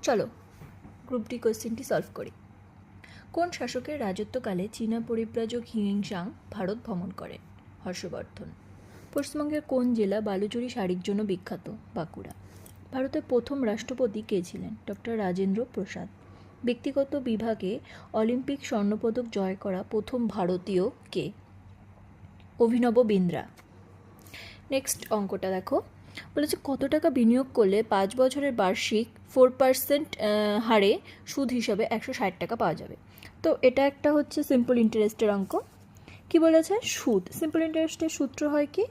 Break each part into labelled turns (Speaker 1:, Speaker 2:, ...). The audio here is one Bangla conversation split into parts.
Speaker 1: চলো গ্রুপ ডি কোয়েশ্চেনটি সলভ করি। কোন শাসকের রাজত্বকালে চীনা পরিব্রাজক হিউয়েনসাং ভারত ভ্রমণ করেন? হর্ষবর্ধন। পশ্চিমবঙ্গের কোন জেলা বালুচরী শাড়ির জন্য বিখ্যাত? বাঁকুড়া। ভারতের প্রথম রাষ্ট্রপতি কে ছিলেন? ডক্টর রাজেন্দ্র প্রসাদ। ব্যক্তিগত বিভাগে অলিম্পিক স্বর্ণপদক জয় করা প্রথম ভারতীয় কে? অভিনব বিন্দ্রা। নেক্সট অঙ্কটা দেখো, বলেছে কত টাকা বিনিয়োগ করলে 5 বছরের বার্ষিক 4% হারে সুদ হিসাবে 160 টাকা পাওয়া যাবে? তো এটা একটা হচ্ছে সিম্পল ইন্টারেস্টের অঙ্ক। কি বলেছে? সুদ। সিম্পল ইন্টারেস্টের সূত্র হয় কি?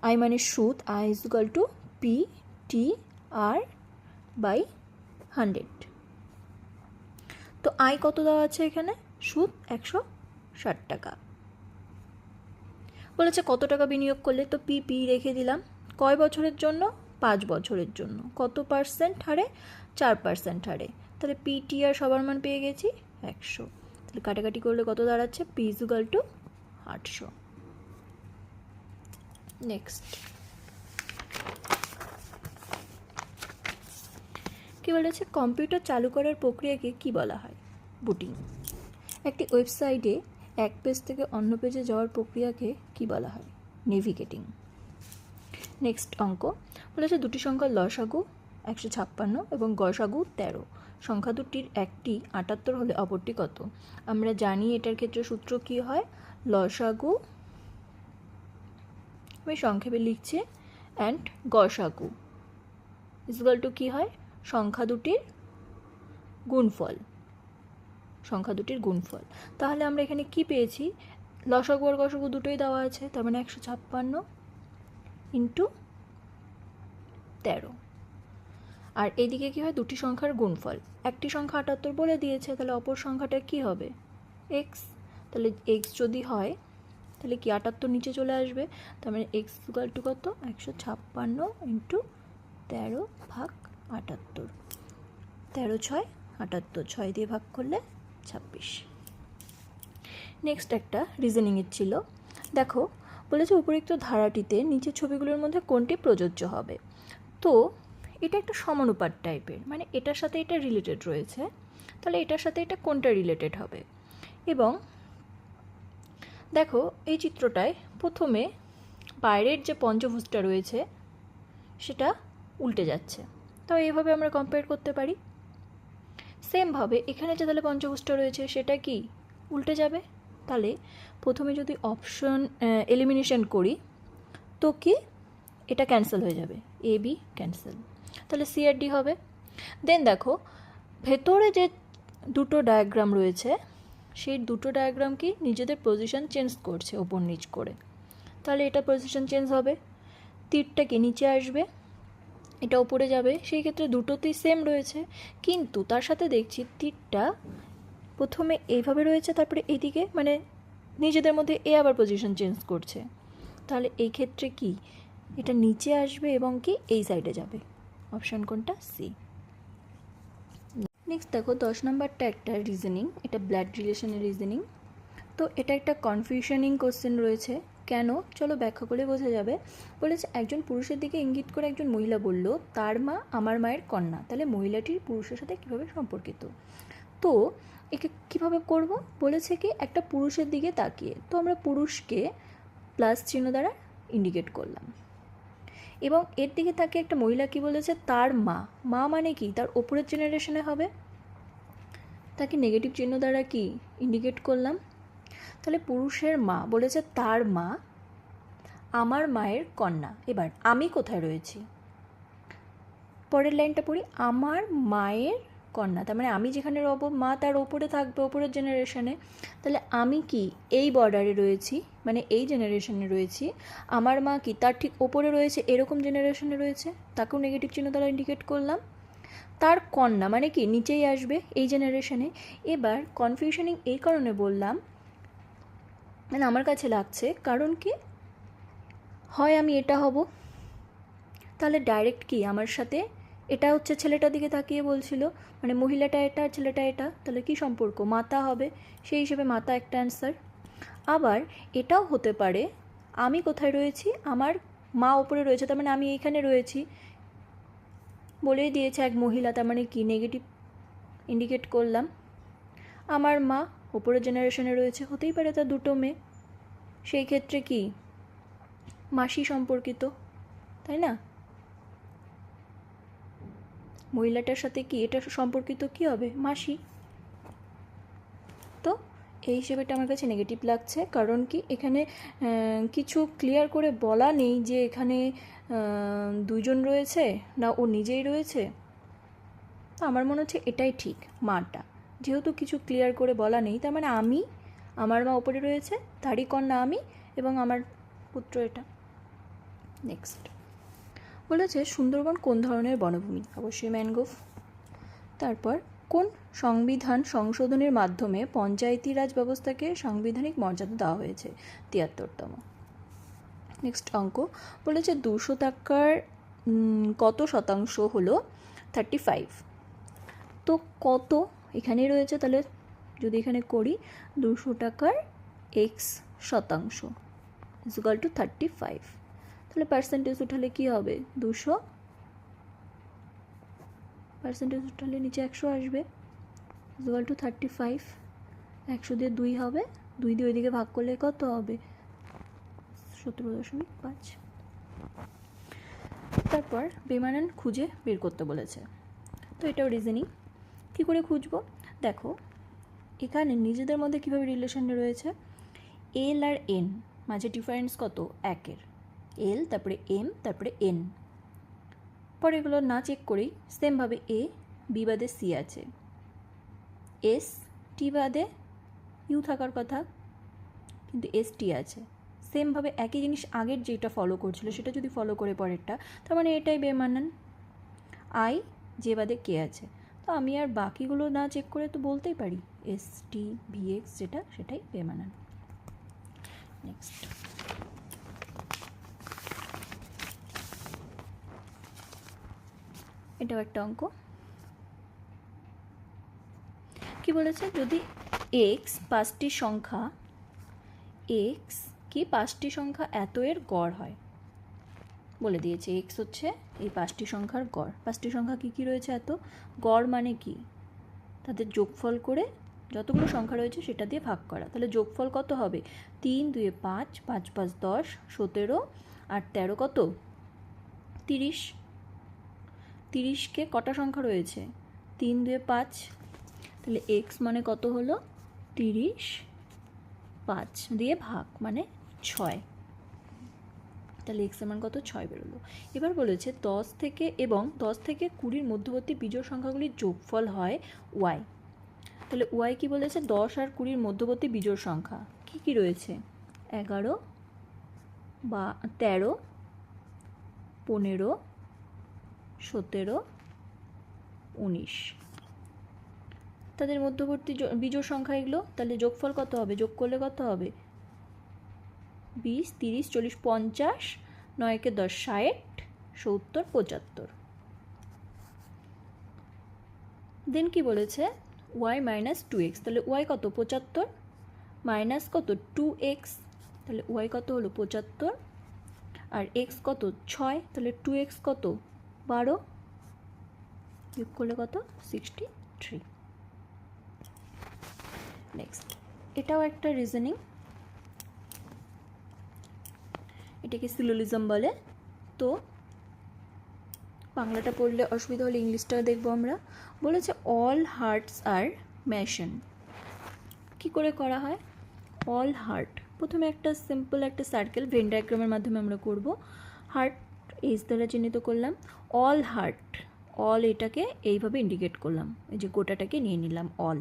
Speaker 1: আই মানে সুদ, I is equal to P T R by 100। তো আই কত দেওয়া আছে এখানে? সুদ 160 টাকা। বলেছে কত টাকা বিনিয়োগ করলে, তো পি রেখে দিলাম। কয় বছরের জন্য? 5 বছরের জন্য। কত পার্সেন্ট হারে? 4% হারে। তাহলে পিটি আর সবার মান পেয়ে গেছি 100। তাহলে কাটাকাটি করলে কত দাঁড়াচ্ছে? P is equal two 800। Next কি বলেছে? কম্পিউটার চালু করার প্রক্রিয়াকে কি বলা হয়? বুটিং। একটি ওয়েবসাইটে এক পেজ থেকে অন্য পেজে যাওয়ার প্রক্রিয়াকে কি বলা হয়? নেভিগেটিং। নেক্সট অঙ্ক বলেছে দুটি সংখ্যার লসাগু 156 এবং গসাগু 13। সংখ্যা দুটির একটি 78 হলে অপরটি কত? আমরা জানি এটার ক্ষেত্রে সূত্র কি হয়? লসাগু, আমি সংক্ষেপে লিখছি, অ্যান্ড গসাগু ইকুয়াল টু কী হয়? সংখ্যা দুটির গুণফল। সংখ্যা দুটির গুণফল। তাহলে আমরা এখানে কি পেয়েছি? লসাগু আর গসাগু দুটোই দেওয়া আছে, তার মানে 156 ইন্টু 13। আর এইদিকে কী হয়? দুটি সংখ্যার গুণফল। একটি সংখ্যা 78 বলে দিয়েছে, তাহলে অপর সংখ্যাটা কি হবে? এক্স। তাহলে এক্স যদি হয় তাহলে কি 78 নিচে চলে আসবে, তার মানে এক্স ইকুয়াল টু কত? 156 ইন্টু 13 ভাগ 78। 13 6 78, 6 দিয়ে ভাগ করলে 26। নেক্সট একটা রিজনিংয়ের ছিল। দেখো বলেছে উপরিক্ত ধারাটিতে নিচের ছবিগুলোর মধ্যে কোনটি প্রযোজ্য হবে? তো এটা একটা সমানুপাত টাইপের, মানে এটার সাথে এটা রিলেটেড রয়েছে, তাহলে এটার সাথে এটা কোনটা রিলেটেড হবে? এবং দেখো এই চিত্রটায় প্রথমে বাইরের যে পঞ্চভুজটা রয়েছে সেটা উল্টে যাচ্ছে, তো এইভাবে আমরা কম্পেয়ার করতে পারি। সেমভাবে এখানে যে তাহলে পঞ্চভুজটা রয়েছে সেটা কি উল্টে যাবে? তাহলে প্রথমে যদি অপশন এলিমিনেশন করি তো কি এটা ক্যান্সেল হয়ে যাবে, এ বি ক্যান্সেল, তাহলে সি আর ডি হবে। দেন দেখো ভেতরে যে দুটো ডায়াগ্রাম রয়েছে সেই দুটো ডায়াগ্রাম কি নিজেদের পজিশন চেঞ্জ করছে ওপর নিচ করে, তাহলে এটা পজিশন চেঞ্জ হবে। তীরটা কি নিচে আসবে, এটা ওপরে যাবে, সেই ক্ষেত্রে দুটোতেই সেম রয়েছে, কিন্তু তার সাথে দেখছি তীরটা প্রথমে এইভাবে রয়েছে, তারপরে এইদিকে মানে নিজেদের মধ্যে এ আবার পজিশন চেঞ্জ করছে, তাহলে এই ক্ষেত্রে কি এটা নিচে আসবে এবং কি এই সাইডে যাবে। অপশান কোনটা? সি। নেক্সট দেখো 10 নম্বরটা একটা রিজনিং, এটা ব্লাড রিলেশনের রিজনিং। তো এটা একটা কনফিউশনিং কোশ্চেন রয়েছে, কেন চলো ব্যাখ্যা করে বোঝা যাবে। বলেছে একজন পুরুষের দিকে ইঙ্গিত করে একজন মহিলা বলল তার মা আমার মায়ের কন্যা, তাহলে মহিলাটির পুরুষের সাথে কীভাবে সম্পর্কিত? তো একে কীভাবে করব? বলেছে কি একটা পুরুষের দিকে তাকিয়ে, তো আমরা পুরুষকে প্লাস চিহ্ন দ্বারা ইন্ডিকেট করলাম, এবং এর দিকে তাকিয়ে একটা মহিলা কি বলেছে? তার মা। মা মানে কি তার ওপরের জেনারেশনে হবে, তাকে নেগেটিভ চিহ্ন দ্বারা কি ইন্ডিকেট করলাম। তাহলে পুরুষের মা বলেছে তার মা আমার মায়ের কন্যা। এবার আমি কোথায় রয়েছি? পরের লাইনটা পড়ি, আমার মায়ের কন্যা, তার মানে আমি যেখানে রব মা তার ওপরে থাকবে, ওপরের জেনারেশনে, তাহলে আমি কি এই বর্ডারে রয়েছি, মানে এই জেনারেশনে রয়েছি, আমার মা কি তার ঠিক ওপরে রয়েছে, এরকম জেনারেশনে রয়েছে, তাকেও নেগেটিভ চিহ্ন দ্বারা ইন্ডিকেট করলাম। তার কন্যা মানে কি নিচেই আসবে এই জেনারেশনে। এবার কনফিউশনিং এই কারণে বললাম, মানে আমার কাছে লাগছে, কারণ কি হয় আমি এটা হব, তাহলে ডাইরেক্ট কি আমার সাথে এটা হচ্ছে ছেলেটার দিকে তাকিয়ে বলছিল, মানে মহিলাটা এটা আর ছেলেটা এটা, তাহলে কি সম্পর্ক? মাতা হবে, সেই হিসেবে মাতা একটা অ্যান্সার। আবার এটাও হতে পারে আমি কোথায় রয়েছি, আমার মা ওপরে রয়েছে, তার মানে আমি এইখানে রয়েছি, বলেই দিয়েছে এক মহিলা, তার মানে কি নেগেটিভ ইন্ডিকেট করলাম। আমার মা ওপরের জেনারেশনে রয়েছে, হতেই পারে তার দুটো মেয়ে, সেই ক্ষেত্রে কি মাসি সম্পর্কিত, তাই না? মহিলাটার সাথে কি এটা সম্পর্কিত কি হবে? মাসি। তো এই হিসেবে এটা আমার কাছে নেগেটিভ লাগছে, কারণ কি এখানে কিছু ক্লিয়ার করে বলা নেই যে এখানে দুইজন রয়েছে না ও নিজেই রয়েছে। তো আমার মনে হচ্ছে এটাই ঠিক, মাটা। যেহেতু কিছু ক্লিয়ার করে বলা নেই, তার মানে আমি, আমার মা ওপরে রয়েছে, তারই কন্যা আমি, এবং আমার পুত্র এটা। নেক্সট বলেছে সুন্দরবন কোন ধরনের বনভূমি? অবশ্যই ম্যানগ্রোভ। তারপর কোন সংবিধান সংশোধনের মাধ্যমে পঞ্চায়েতি রাজ ব্যবস্থাকে সাংবিধানিক মর্যাদা দেওয়া হয়েছে? ৭৩তম। নেক্সট অঙ্ক বলেছে 200 টাকার কত শতাংশ হলো 35? তো কত এখানেই রয়েছে, তাহলে যদি এখানে করি 200 টাকার x শতাংশ ইকুয়াল টু 35, তাহলে পার্সেন্টেজ উঠালে কি হবে? 200 পার্সেন্টেজ উঠালে নিচে 100 আসবে, ইকুয়াল টু 35। 100 দিয়ে 2 হবে, 2 দিয়ে ওইদিকে ভাগ করলে কত হবে? 17.5। তারপর বেমানান খুঁজে বের করতে বলেছে, তো এটাও রিজনিং। কী করে খুঁজবো? দেখো এখানে নিজেদের মধ্যে কীভাবে রিলেশন রয়েছে, এল আর এন মাঝে ডিফারেন্স কত? 1-এর। এল, তারপরে এম, তারপরে এন। পরে এগুলো না চেক করেই সেমভাবে এ বি বাদে সি আছে, এস টি বাদে ইউ থাকার কথা, কিন্তু এস টি আছে। সেমভাবে একই জিনিস আগের যেটা ফলো করছিল সেটা যদি ফলো করে পরেরটা, তার মানে এটাই বেমানান। আই যে বাদে কে আছে, তো আমি আর বাকিগুলো না চেক করে তো বলতেই পারি এস টি ভি এক্স যেটা, সেটাই বেমানান। নেক্সট এটাও একটা অঙ্ক। কি বলেছে? যদি এক্স 5টি সংখ্যা, এক্স কি 5টি সংখ্যা এত এর গড় হয়, বলে দিয়েছে এক্স হচ্ছে এই 5টি সংখ্যার গড়। 5টি সংখ্যা কী কী রয়েছে এত? গড় মানে কি? তাদের যোগফল করে যতগুলো সংখ্যা রয়েছে সেটা দিয়ে ভাগ করা। তাহলে যোগফল কত হবে? 3 2 5, 5 5 10, 17 আর 13 কত? 30। 30কে কটা সংখ্যা রয়েছে? 3 2 5, তাহলে এক্স মানে কত হলো? 30, 5 দিয়ে ভাগ মানে 6, তাহলে এক্স এর মান কত? 6 বেরোলো। এবার বলেছে 10 থেকে এবং 10 থেকে 20-র মধ্যবর্তী বিজোড় সংখ্যাগুলির যোগফল হয় ওয়াই। তাহলে ওয়াই কি বলেছে? 10 আর 20-র মধ্যবর্তী বিজোড় সংখ্যা কি কি রয়েছে? 11 বা 13, 15, 17, 19, তাদের মধ্যবর্তী বিজোড় সংখ্যা এগুলো। তাহলে যোগফল কত হবে? যোগ করলে কত হবে? 20, 30, 40, 50, 9 10, 60, 70, 75। দেন কি বলেছে? y মাইনাস 2x, তাহলে y কত? 75, মাইনাস কত? 2x, তাহলে y কত হলো? 75, আর x কত? 6, তাহলে 2x কত? 12, যোগ করলে কত? 63। নেক্সট এটাও একটা রিজনিং, এটাকে সিলোজিজম বলে। তো বাংলাটা পড়লে অসুবিধা হলে ইংলিশটা দেখবো আমরা। বলেছে অল হার্টস আর ম্যাশন। কি করে করা হয়? অল হার্ট, প্রথমে একটা সিম্পল একটা সার্কেল ভেন ডায়াগ্রামের মাধ্যমে আমরা করব। হার্ট এইচ দ্বারা চিহ্নিত করলাম, অল হার্ট, অল এটাকে এইভাবে ইন্ডিকেট করলাম, এই যে গোটাটাকে নিয়ে নিলাম অল।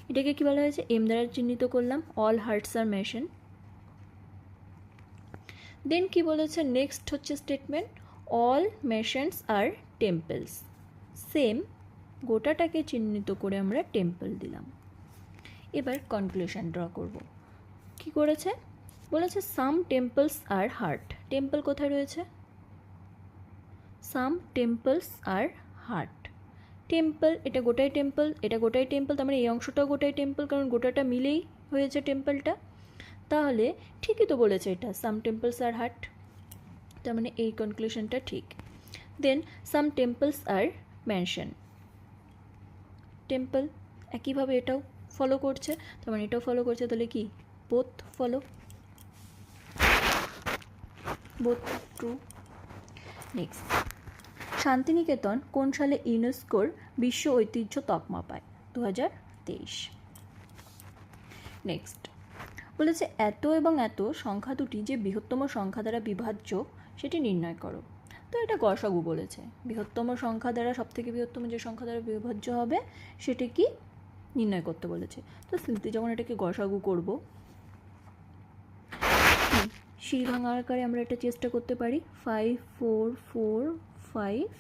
Speaker 1: এটাকে কি বলা হয়েছে? এম দ্বারা চিহ্নিত করলাম, অল হার্টস আর ম্যাশন। দেন কি বলেছে? নেক্সট হচ্ছে স্টেটমেন্ট অল ম্যাশনস আর টেম্পলস। সেম গোটাটাকে চিহ্নিত করে আমরা টেম্পল দিলাম। এবার কনক্লুশন ড্র করব। কি করেছে? বলেছে সাম টেম্পলস আর হার্ট। টেম্পল কোথায় রয়েছে? সাম টেম্পলস আর হার্ট। টেম্পল এটা গোটাই টেম্পল, এটা গোটাই টেম্পল, তার মানে এই অংশটাও গোটাই টেম্পল, কারণ গোটাটা মিলেই হয়েছে টেম্পলটা। তাহলে ঠিকই তো বলেছে এটা, সাম টেম্পলস আর হার্ট, তার মানে এই কনক্লুশনটা ঠিক। দেন সাম টেম্পলস আর মেনশন, টেম্পল একইভাবে এটাও ফলো করছে, তার মানে এটাও ফলো করছে, তাহলে কি both follow, both true. Next, Santiniketan কোন সালে ইউনেস্কোর বিশ্ব ঐতিহ্য তকমা পায়? 2023। নেক্সট বলেছে এত এবং এত সংখ্যা দুটি যে বৃহত্তম সংখ্যা দ্বারা বিভাজ্য সেটি নির্ণয় করো। তো এটা গসাগু বলেছে, বৃহত্তম সংখ্যা দ্বারা সবথেকে বৃহত্তম যে সংখ্যা দ্বারা বিভাজ্য হবে সেটি কি নির্ণয় করতে বলেছে। তো সিম্পলি যখন এটাকে গসাগু করব, সিঁড়ি ভাঙা আকারে আমরা এটা চেষ্টা করতে পারি। 5 4 4 5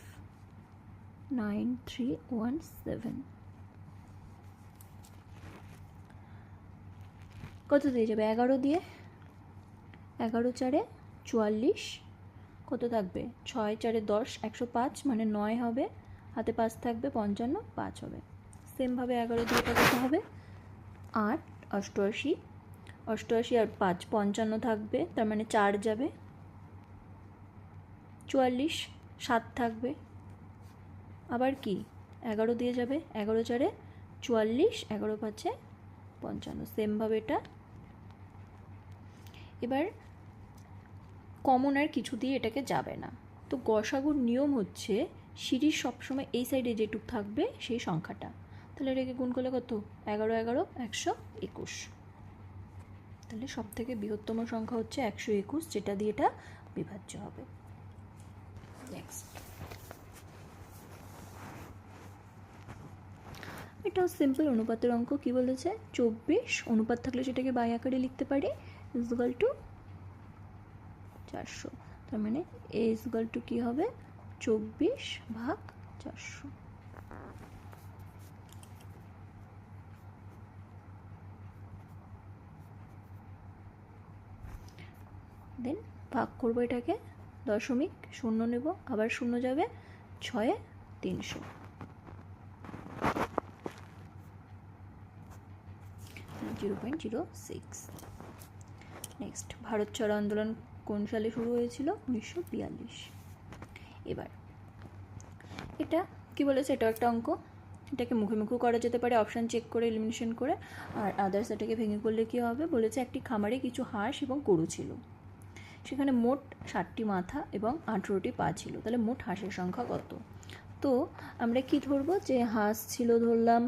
Speaker 1: 9 3 1 7, কত দিয়ে যাবে? 11 দিয়ে, 11 4 44, কত থাকবে? 6 4 10, 105, মানে 9 হবে, হাতে 5 থাকবে, 55, 5 হবে। সেমভাবে 11 দিয়ে এটা কত হবে? 8 88, 88 আর 5 55 থাকবে, তার মানে 4 যাবে, 44, 7 থাকবে, আবার কি 11 দিয়ে যাবে, 11 4 44, 11 5 55, সেমভাবে এটা। এবার কমন আর কিছু দিয়ে এটাকে যাবে না। তো গসাগুর নিয়ম হচ্ছে সিরিজ সবসময় এই সাইডে যেটুক থাকবে সেই সংখ্যাটা, তাহলে এটাকে গুণ করলে কত? 11 11 121, তাহলে সব থেকে বৃহত্তম সংখ্যা হচ্ছে 121, যেটা দিয়ে এটা বিভাজ্য হবে। নেক্সট, এটা সিম্পল অনুপাতের অঙ্ক। কি বলেছে? 24 অনুপাত থাকলে সেটাকে বাই আকারে লিখতে পারি ইকুয়াল টু 400, তার মানে এ ইকুয়াল টু কী হবে? 24/400। দেন ভাগ করবো এটাকে, দশমিক শূন্য নেব, আবার শূন্য যাবে, 6 300, 0.06। নেক্সট, ভারত ছাড়ো আন্দোলন কোন সালে শুরু হয়েছিল? 1942। এবার এটা কি বলেছে? এটাও একটা অঙ্ক, এটাকে মুখে মুখেও করা যেতে পারে অপশান চেক করে এলিমিনেশন করে, আর আদার্স এটাকে ভেঙে করলে কী হবে? বলেছে একটি খামারে কিছু হাঁস এবং গরু ছিল, সেখানে মোট 60টি মাথা এবং 18টি পা ছিল, তাহলে মোট হাঁসের সংখ্যা কত? তো আমরা কি ধরবো? যে হাঁস ছিল ধরলাম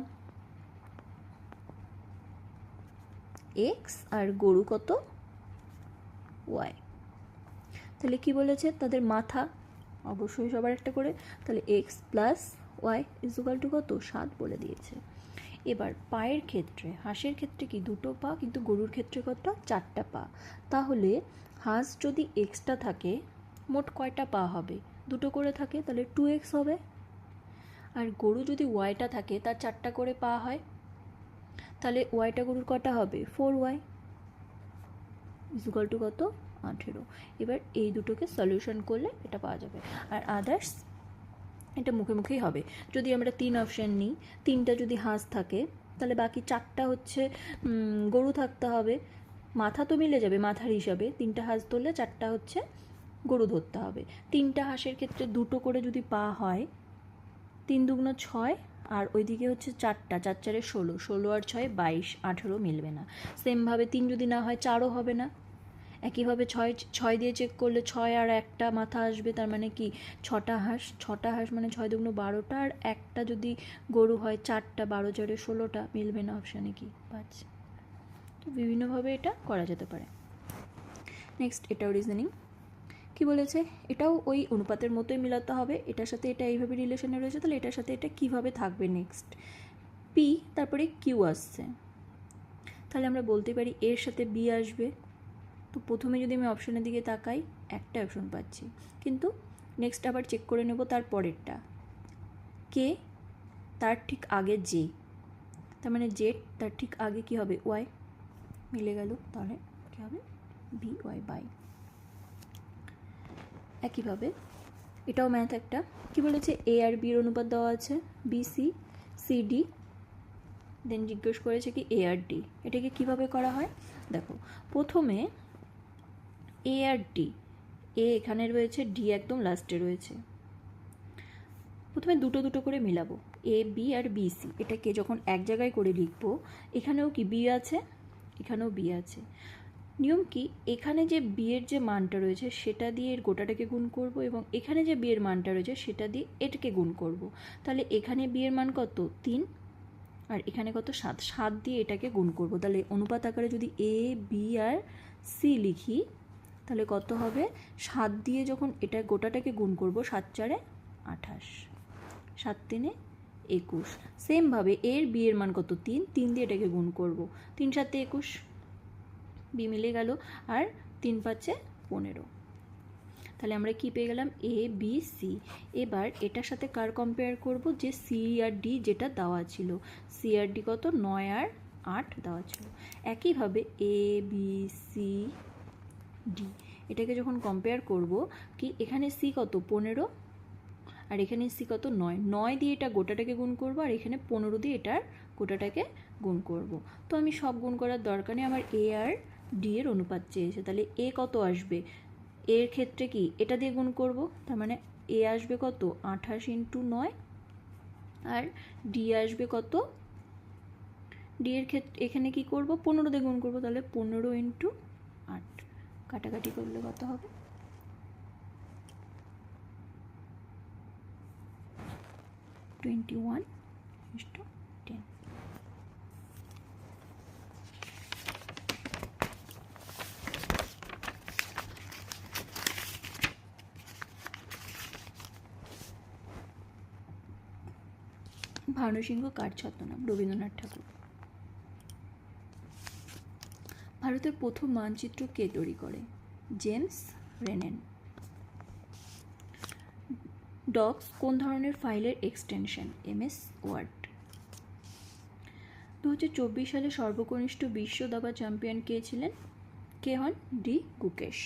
Speaker 1: এক্স আর গরু কত? ওয়াই। তাহলে কি বলেছে? তাদের মাথা অবশ্যই সবার একটা করে, তাহলে X plus Y equal to কত? 7 বলে দিয়েছে। এবার পায়ের ক্ষেত্রে, হাঁসের ক্ষেত্রে কি 2টো পা, কিন্তু গরুর ক্ষেত্রে কত? 4টা পা। তাহলে হাঁস যদি এক্সটা থাকে মোট কয়টা পা হবে? 2টো করে থাকে, তাহলে 2x হবে। আর গরু যদি ওয়াইটা থাকে, তার 4টা করে পা হয়, তাহলে ওয়াইটা গরুর কটা হবে? 4y ইকুয়াল টু কত? 18। এবার এই দুটোকে সলিউশন করলে এটা পাওয়া যাবে। আর আদার্স এটা মুখে মুখেই হবে। যদি আমরা 3 অপশান নিই, 3টা যদি হাঁস থাকে তাহলে বাকি 4টা হচ্ছে গরু থাকতে হবে, মাথা তো মিলে যাবে মাথার হিসাবে, 3টা হাঁস ধরলে 4টা হচ্ছে গরু ধরতে হবে। 3টা হাঁসের ক্ষেত্রে 2টো করে যদি পা হয়, 3 দুগুণ 6, আর ওইদিকে হচ্ছে 4টা, 4 4 16, 16 আর 6 22, 18 মিলবে না। সেমভাবে 3 যদি না হয় 4ও হবে না। একইভাবে 6 দিয়ে চেক করলে 6 আর একটা মাথা আসবে, তার মানে কি 6টা হাঁস মানে 6 দুগুণ 12টা, আর একটা যদি গরু হয় 4টা, 12 4 16টা, মিলবে না, অপশানে কি 5। তো বিভিন্নভাবে এটা করা যেতে পারে। নেক্সট, এটাও রিজনিং। কি বলেছে? এটাও ওই অনুপাতের মতোই মিলাতে হবে, এটার সাথে এটা এইভাবে রিলেশনে রয়েছে, তাহলে এটার সাথে এটা কীভাবে থাকবে? নেক্সট, পি তারপরে কিউ আসছে, তাহলে আমরা বলতে পারি এর সাথে বি আসবে। তো প্রথমে যদি আমি অপশানের দিকে তাকাই, একটা অপশন পাচ্ছি, কিন্তু নেক্সট আবার চেক করে নেব তার পরেরটা, কে তার ঠিক আগে জে, তার মানে জেড তার ঠিক আগে কি হবে? ওয়াই, মিলে গেল, তাহলে কী হবে? B Y by. একইভাবে এটাও ম্যাথ একটা। কি বলেছে? এ আর বির অনুপাত দেওয়া আছে বিসি সিডি, দেন জিজ্ঞেস করেছে কি এ আর ডি, এটাকে কীভাবে করা হয়? দেখো, প্রথমে এ আর ডি, এ এখানে রয়েছে, ডি একদম লাস্টে রয়েছে, প্রথমে দুটো দুটো করে মেলাবো, A B R B C. এটাকে যখন এক জায়গায় করে লিখবো, এখানেও কি বি আছে, এখানেও বি আছে। নিয়ম কি, এখানে যে বি এর যে মানটা রয়েছে সেটা দিয়ে এর গোটাটাকে গুণ করব, এবং এখানে যে বি এর মানটা রয়েছে সেটা দিয়ে এটাকে গুণ করব। তাহলে এখানে বি এর মান কত 3, আর এখানে কত 7, 7 দিয়ে এটাকে গুণ করব। তাহলে অনুপাত আকারে যদি এ বি আর সি লিখি তাহলে কত হবে, 7 দিয়ে যখন এটা গোটাটাকে গুণ করব, 7 4 28, 7 3 21। সেমভাবে এর বি এর মান কত 3, 3 দিয়ে এটাকে গুণ করব, 3 7 21, বি মিলে গেল, আর 3 5 15। তাহলে আমরা কি পেয়ে গেলাম, এ বি সি। এবার এটার সাথে কার কম্পেয়ার করব, যে সি আর ডি যেটা দেওয়া ছিল, সি আর ডি কত 9 আর 8 দেওয়া ছিল। একইভাবে এ বি সি ডি, এটাকে যখন কম্পেয়ার করব, কি এখানে সি কত 15, আর এখানে সি কত 9, 9 দিয়ে এটা গোটাটাকে গুণ করব, আর এখানে 15 দিয়ে এটার গোটাটাকে গুণ করব। তো আমি সব গুণ করার দরকার নেই, আমার এ আর ডি এর অনুপাত চেয়েছে। তাহলে এ কত আসবে, এর ক্ষেত্রে কি এটা দিয়ে গুণ করব, তার মানে এ আসবে কত 28 × 9, আর ডি আসবে কত, ডি এর ক্ষেত্রে এখানে কি করব 15 দিয়ে গুণ করব, তাহলে 15 × 8, কাটাকাটি করলে কত হবে 21:10। ভানুসিংহ কার ছদ্মনাম, রবীন্দ্রনাথ ঠাকুর। ভারতের প্রথম মানচিত্র কে তৈরি করে, জেমস রেনেন। ডক্স কোন ধরনের ফাইলের এক্সটেনশন, এমএস ওয়ার্ড। 2024 সালে সর্বকনিষ্ঠ বিশ্ব দাবা চ্যাম্পিয়ন কে ছিলেন, কে হন, ডি গুকেশ।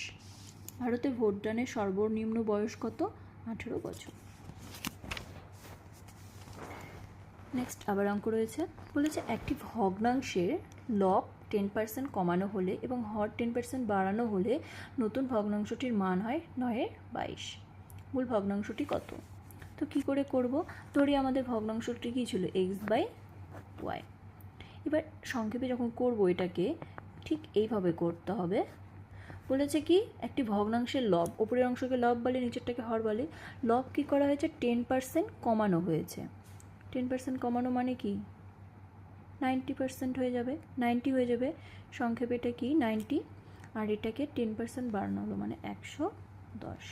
Speaker 1: ভারতে ভোটদানের সর্বনিম্ন বয়স কত, 18 বছর। নেক্সট আবার অঙ্ক রয়েছে, বলেছে একটি ভগ্নাংশের লব 10% কমানো হলে এবং হর 10% বাড়ানো হলে নতুন ভগ্নাংশটির মান হয় 9/22। মূল ভগ্নাংশটি কত। তো কি করে করব, ধরি আমাদের ভগ্নাংশটি কী ছিল, x/y। এবার সংক্ষেপে যখন করব এটাকে ঠিক এইভাবে করতে হবে। বলেছে কি, একটি ভগ্নাংশের লব, ওপরের অংশকে লব বলে, নিচেরটাকে হর বলে। লব কী করা হয়েছে, 10% কমানো হয়েছে। 10% কমানো মানে কি, 90% হয়ে যাবে, 90 হয়ে যাবে। সংক্ষেপে এটা কি 90, আর এটাকে 10% বাড়ানো হলো মানে 110।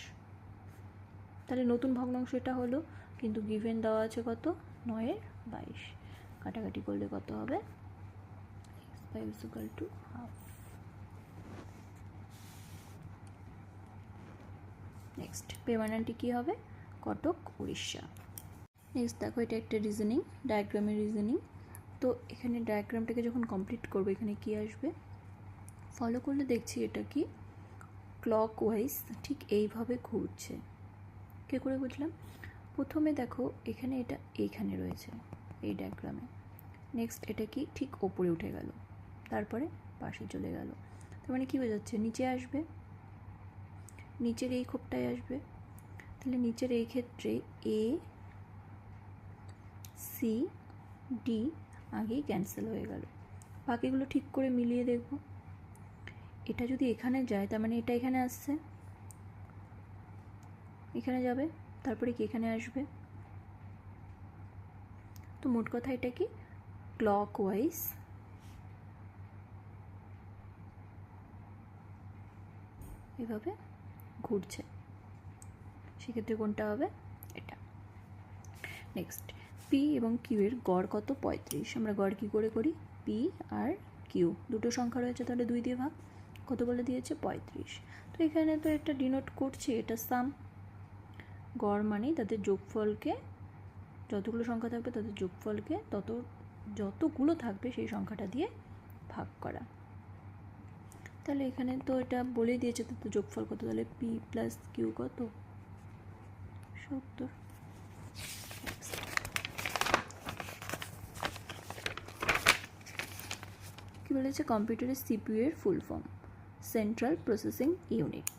Speaker 1: তাহলে নতুন ভগ্নাংশ এটা হলো, কিন্তু গিভেন দেওয়া আছে কত 9/22। কাটাকাটি করলে কত হবে, x/y = ½ নেক্সট পেমানান্টি কী হবে, কটক উড়িষ্যা। নেক্সট দেখো, এটা একটা রিজনিং, ডায়াগ্রামের রিজনিং। তো এখানে ডায়াগ্রামটাকে যখন কমপ্লিট করবো এখানে কি আসবে, ফলো করলে দেখছি এটা কি ক্লকওয়াইজ ঠিক এইভাবে ঘুরছে। কী করে বুঝলাম, প্রথমে দেখো এখানে এটা এইখানে রয়েছে এই ডায়াগ্রামে, নেক্সট এটা কি ঠিক ওপরে উঠে গেল, তারপরে পাশে চলে গেল। তার মানে কী বোঝাচ্ছে, নিচে আসবে, নিচের এই খোপটায় আসবে। তাহলে নিচের এই ক্ষেত্রে এ সি ডি আগেই ক্যান্সেল হয়ে গেল, বাকিগুলো ঠিক করে মিলিয়ে দেখব। এটা যদি এখানে যায় তার মানে এটা এখানে আসছে, এখানে যাবে, তারপরে কি এখানে আসবে। তো মোট কথা এটা কি ক্লকওয়াইজ এভাবে ঘুরছে, সেক্ষেত্রে কোনটা হবে, এটা। নেক্সট পি এবং কিউ এর গড় কত, 35। আমরা গড় কী করে করি, পি আর কিউ দুটো সংখ্যা রয়েছে, তাহলে 2 দিয়ে ভাগ, কত বলে দিয়েছে 35। তো এখানে তো এটা ডিনোট করছে, এটা সাম। গড় মানেই তাদের যোগফলকে, যতগুলো সংখ্যা থাকবে তাদের যোগফলকে যতগুলো থাকবে সেই সংখ্যাটা দিয়ে ভাগ করা। তাহলে এখানে তো এটা বলেই দিয়েছে, তো যোগফল কত, তাহলে পি প্লাস কিউ কত 70। কি বলেছে, কম্পিউটারের সিপিইউ এর full form, central processing unit.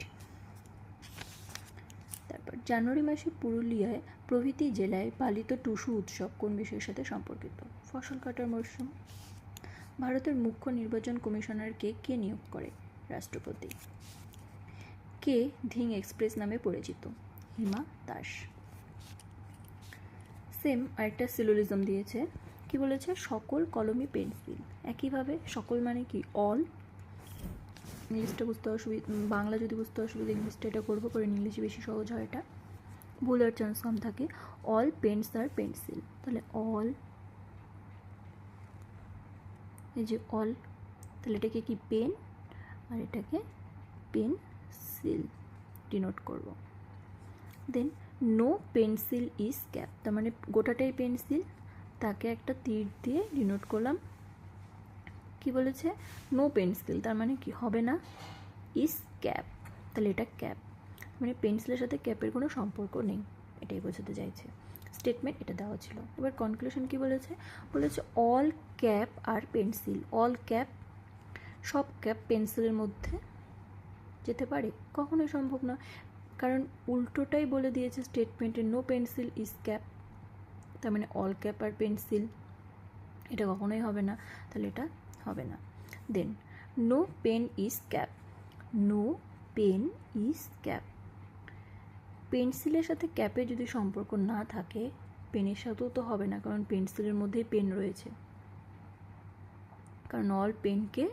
Speaker 1: তারপর জানুয়ারি মাসে পুরুলিয়ায় প্রভৃতি জেলায় পালিত টুসু উৎসব কোন বিষয়ের সাথে সম্পর্কিত? ফসল কাটার মরশুম। ভারতের মুখ্য নির্বাচন কমিশনারকে কে নিয়োগ করে? রাষ্ট্রপতি। কে ধিং এক্সপ্রেস নামে পরিচিত? হিমা দাস। সেম আরেকটা সিলোজিজম দিয়েছে, কি বলেছে? সকল কলমই পেন্সিল। একইভাবে সকল মানে কি? অল। ইংলিশটা বুঝতে অসুবিধা, বাংলা যদি বুঝতে অসুবিধা ইংলিশটা এটা করবো, করে ইংলিশে বেশি সহজ হয়, এটা ভুলের চান্স কম থাকে। অল পেন্টস আর পেন্সিল, তাহলে অল, এই যে অল, তাহলে এটাকে কি? পেন, আর এটাকে পেন্সিল ডিনোট করব। দেন নো পেন্সিল ইজ ক্যাপ, তার মানে গোটাটাই পেন্সিল, তাকে একটা তীর দিয়ে ডিনোট করলাম। কি বলেছে? নো পেন্সিল, তার মানে কি? হবে না। ইজ ক্যাপ, তাহলে এটা ক্যাপ, মানে পেন্সিলের সাথে ক্যাপের কোনো সম্পর্ক নেই, এটাই বোঝাতে চাইছে। স্টেটমেন্ট এটা দেওয়া ছিল। এবার কনক্লুশন কি বলেছে? বলেছে অল ক্যাপ আর পেন্সিল। অল ক্যাপ, সব ক্যাপ পেন্সিলের মধ্যে যেতে পারে? কখনোই সম্ভব না, কারণ উল্টোটাই বলে দিয়েছে স্টেটমেন্টে, নো পেন্সিল ইজ ক্যাপ, তার মানে অল ক্যাপ আর পেন্সিল, এটা কখনোই হবে না, তাহলে এটা হবে না। Then no pen is cap, no pen is cap, পেন্সিলের সাথে ক্যাপের যদি সম্পর্ক না থাকে, পেনের সাথেও তো হবে না, কারণ পেন্সিলের মধ্যেই পেন রয়েছে, কারণ অল পেনকে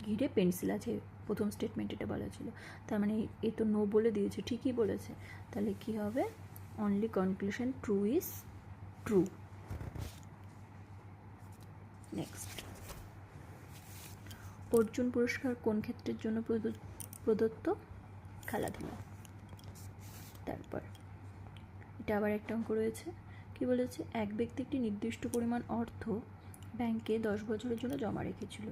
Speaker 1: ঘিরে পেন্সিল আছে, প্রথম স্টেটমেন্ট এটা বলা ছিল। তার মানে এই তো নো বলে দিয়েছে, ঠিকই বলেছে, তাহলে কি হবে? Only conclusion true is true. Next, Arjun পুরস্কার কোন ক্ষেত্রের জন্য প্রদত্ত? খেলাধুলা। তারপর এটা আবার একটা অঙ্ক রয়েছে, কি বলেছে? এক ব্যক্তি একটি নির্দিষ্ট পরিমাণ অর্থ ব্যাংকে 10 বছরের জন্য জমা রেখেছিল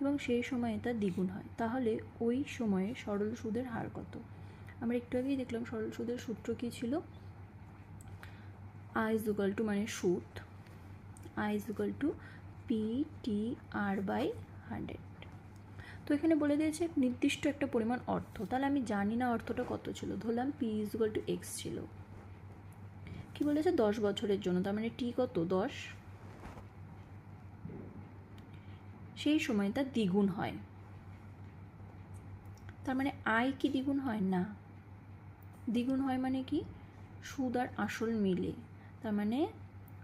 Speaker 1: এবং সেই সময়ে তা দ্বিগুণ হয়, তাহলে ওই সময়ে সরল সুদের হার কত? আমরা একটু আগেই দেখলাম সরল সুদের সূত্র কী ছিল? আই ইজ ইকুয়াল টু, মানে সুদ, I is equal two PTR/100। তো এখানে বলে দিয়েছে নির্দিষ্ট একটা পরিমাণ অর্থ, তাহলে আমি জানি না অর্থটা কত ছিল, ধরলাম P is equal two X ছিল। কি বলেছে? 10 বছরের জন্য, তার মানে T কত? 10। সেই সময় তা দ্বিগুণ হয়, তার মানে আয় কি দ্বিগুণ হয় না? দ্বিগুণ হয় মানে কি? সুদ আর আসল মিলে, তার মানে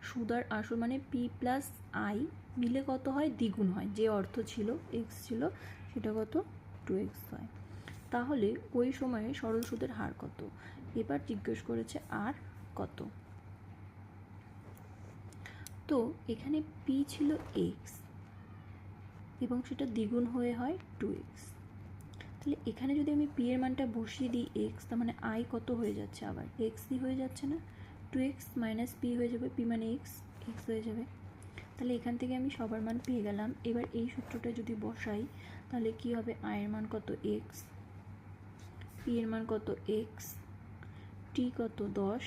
Speaker 1: সুদ আর আসল মানে P প্লাস I মিলে কত হয়? দ্বিগুণ হয়। যে অর্থ ছিল X ছিল সেটা কত? 2X হয়। তাহলে ওই সময়ে সরল সুদের হার কত? এবার জিজ্ঞেস করেছে আর কত। তো এখানে P ছিল X এবং সেটা দ্বিগুণ হয়ে হয় 2X, তাহলে এখানে যদি আমি P এর মানটা বসিয়ে দিই X, তার মানে I কত হয়ে যাচ্ছে? আবার Xই হয়ে যাচ্ছে না, 2X মাইনাস P হয়ে যাবে, P মানে X, X হয়ে যাবে। তাহলে এখান থেকে আমি সবার মান পেয়ে গেলাম। এবার এই সূত্রটা যদি বসাই তাহলে কি হবে? I এর মান কত? X, P এর মান কত? X, T কত? 10,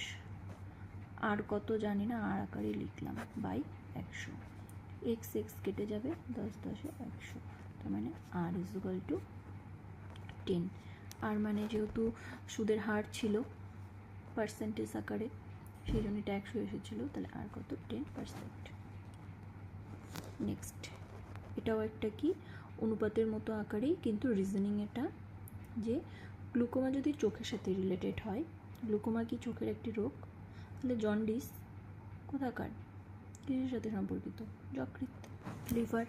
Speaker 1: আর কত জানি না, আর আকারে লিখলাম বাই 100, X X কেটে যাবে, 10 10 100, তার মানে R ইজ ইকুয়াল টু 10। আর মানে যেহেতু সুদের হার ছিল পার্সেন্টেজ আকারে, সেই জন্য এটা 100 এসেছিলো, তাহলে আর কত? 10%। নেক্সট, এটাও একটা কি অনুপাতের মতো আকারেই, কিন্তু রিজনিং এটা, যে গ্লুকোমা যদি চোখের সাথে রিলেটেড হয়, গ্লুকোমা কি চোখের একটি রোগ, তাহলে জন্ডিস কোথাকার, কিসের সাথে সম্পর্কিত? যকৃৎ, লিভার।